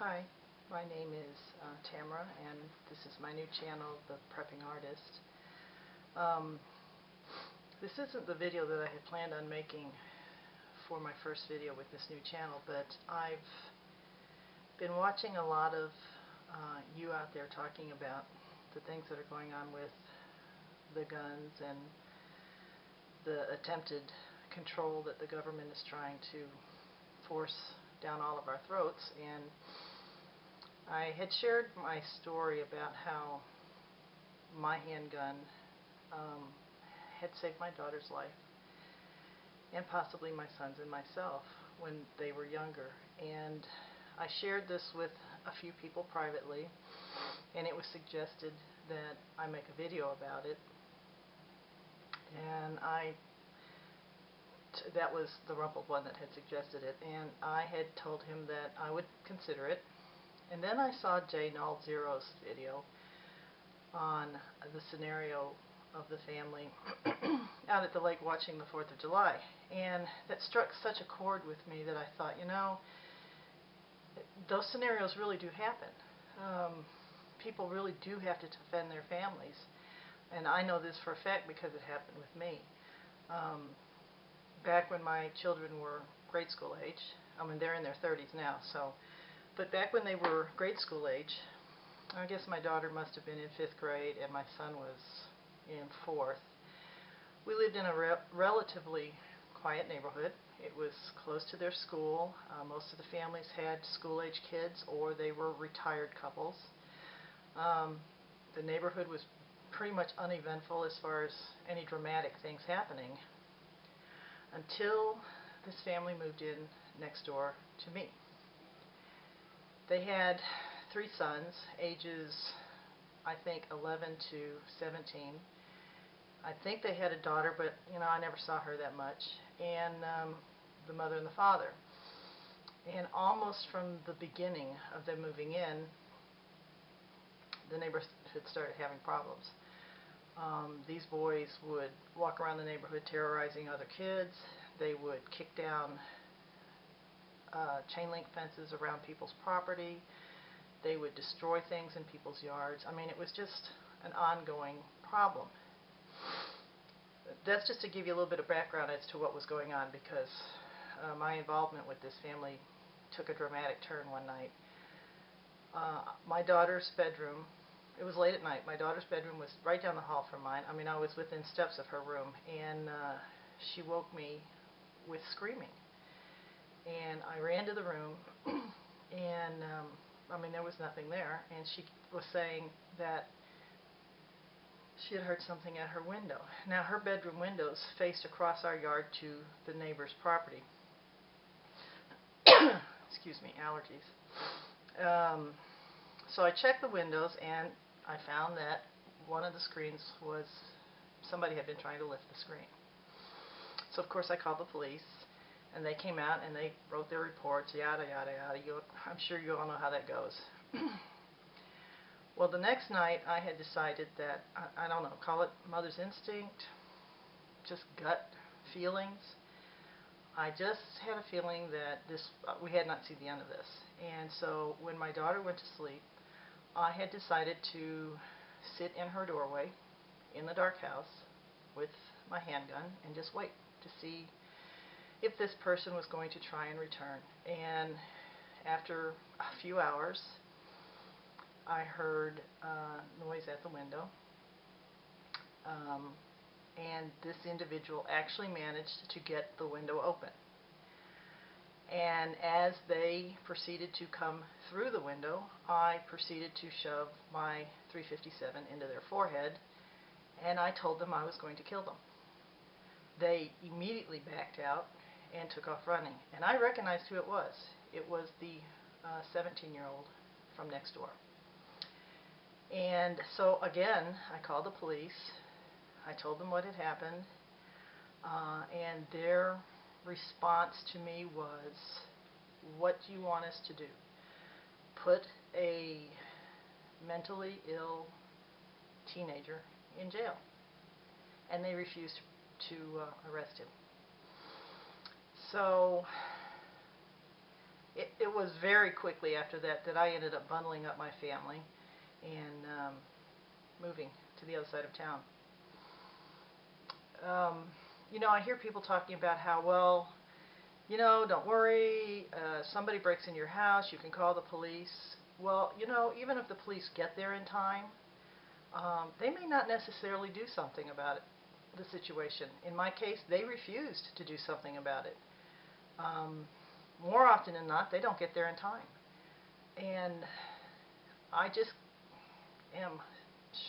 Hi, my name is Tamara, and this is my new channel, The Prepping Artist. This isn't the video that I had planned on making for my first video with this new channel, but I've been watching a lot of you out there talking about the things that are going on with the guns and the attempted control that the government is trying to force down all of our throats, and I had shared my story about how my handgun had saved my daughter's life and possibly my son's and myself when they were younger, and I shared this with a few people privately, and it was suggested that I make a video about it, and that was the RumpledOne that had suggested it, and I had told him that I would consider it. And then I saw Jay Null Zero's video on the scenario of the family out at the lake watching the 4th of July, and that struck such a chord with me that I thought, you know, those scenarios really do happen. People really do have to defend their families, and I know this for a fact because it happened with me. Back when my children were grade school age, I mean they're in their 30s now, but back when they were grade school age, I guess my daughter must have been in 5th grade and my son was in 4th. We lived in a relatively quiet neighborhood. It was close to their school. Most of the families had school-age kids or they were retired couples. The neighborhood was pretty much uneventful as far as any dramatic things happening, until this family moved in next door to me. They had 3 sons, ages I think 11 to 17. I think they had a daughter, but you know, I never saw her that much, and the mother and the father. And almost from the beginning of them moving in, the neighborhood started having problems. These boys would walk around the neighborhood terrorizing other kids. They would kick down chain link fences around people's property. They would destroy things in people's yards. I mean, it was just an ongoing problem. That's just to give you a little bit of background as to what was going on, because my involvement with this family took a dramatic turn one night. My daughter's bedroom, it was late at night, my daughter's bedroom was right down the hall from mine. I mean, I was within steps of her room, and she woke me with screaming. And I ran to the room, and I mean, there was nothing there, and she was saying that she had heard something at her window. Now, her bedroom windows faced across our yard to the neighbor's property. Excuse me, allergies. So I checked the windows, and I found that one of the screens was, somebody had been trying to lift the screen. So of course I called the police, and they came out and they wrote their reports, yada yada yada. I'm sure you all know how that goes. Well, the next night I had decided that, I don't know, call it mother's instinct, just gut feelings. I just had a feeling that we had not seen the end of this. And so when my daughter went to sleep, I had decided to sit in her doorway in the dark house with my handgun and just wait to see if this person was going to try and return. And after a few hours, I heard noise at the window, and this individual actually managed to get the window open. And as they proceeded to come through the window, I proceeded to shove my .357 into their forehead, and I told them I was going to kill them. They immediately backed out and took off running, and I recognized who it was. It was the 17-year-old from next door. And so again, I called the police. I told them what had happened, and their response to me was, "What do you want us to do? Put a mentally ill teenager in jail?" And they refused to arrest him. So it was very quickly after that that I ended up bundling up my family and moving to the other side of town. You know, I hear people talking about how, well, you know, don't worry, somebody breaks in your house, you can call the police. Well, you know, even if the police get there in time, they may not necessarily do something about it, the situation. In my case, they refused to do something about it. More often than not, they don't get there in time. And I just am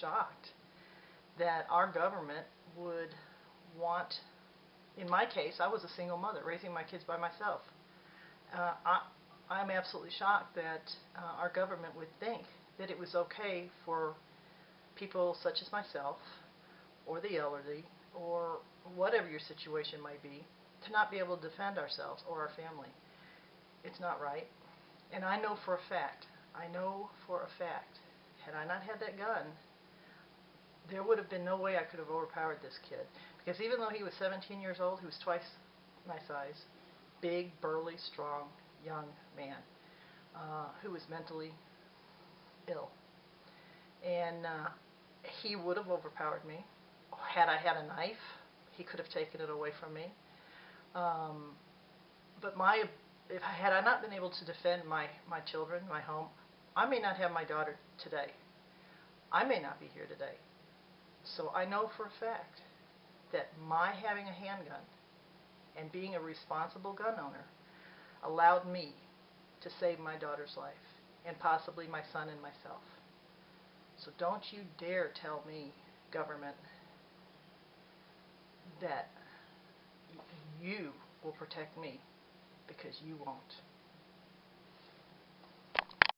shocked that our government would want, in my case, I was a single mother raising my kids by myself. I'm absolutely shocked that our government would think that it was okay for people such as myself or the elderly or whatever your situation might be to not be able to defend ourselves or our family. It's not right. And I know for a fact, had I not had that gun, there would have been no way I could have overpowered this kid. Because even though he was 17 years old, he was twice my size, big, burly, strong, young man who was mentally ill. And he would have overpowered me. Had I had a knife, he could have taken it away from me. But had I not been able to defend my children, my home, I may not have my daughter today. I may not be here today. So I know for a fact that my having a handgun and being a responsible gun owner allowed me to save my daughter's life and possibly my son and myself. So don't you dare tell me, government, that you will protect me, because you won't.